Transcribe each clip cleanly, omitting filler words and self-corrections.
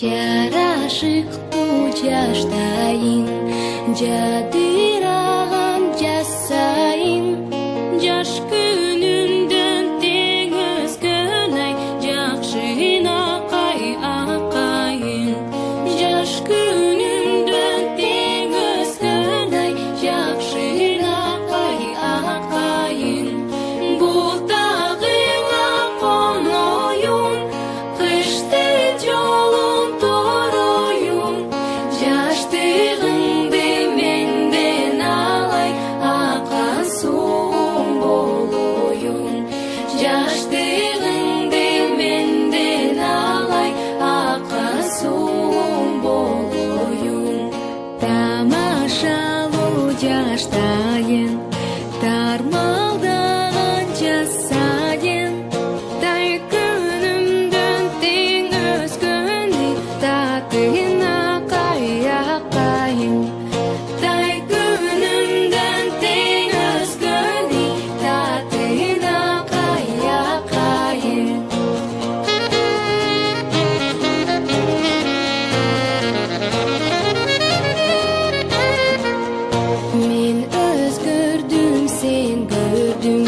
Жарашык тучаштайын, жадыраған жасайын, жаш күнүндөн теңіз көнай, жакшына кай акайын. Жаш күнүндөн теңіз көнай, жакшына кай акайын. Бултагыңа коноюн, кышты жолун тороюн. Жаштыгыңды менден алай, акасуң болоюн. Жаштыгыңды менден алай, акасуң болоюн. Тамашалуу жаштайын, тармалдаган жасайын. Тай күнүмдөн тең өскөндөй, татыына кай акайын. Тай күнүмдөн тең өскөндөй, татыына кай акайын. Мен өзгөрдүм, сен көрдүң.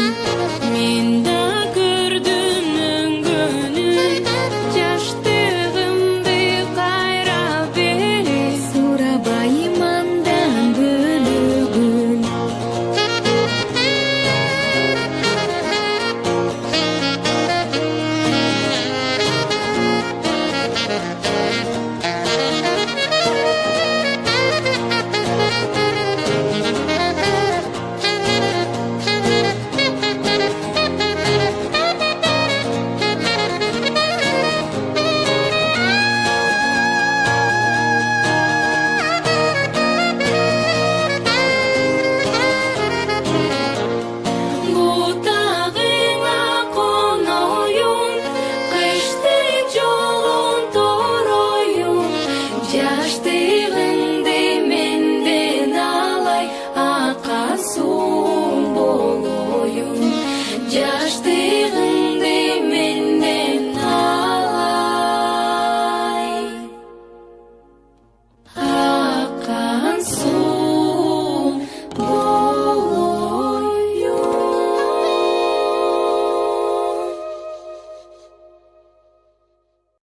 Мен да көрдүм өңгөнүн. Жаштыгымды кайра бери, сурабайым андан бөлөгүн. Бултагыңа коноюн, кышты жолун тороюн. Жаштыгың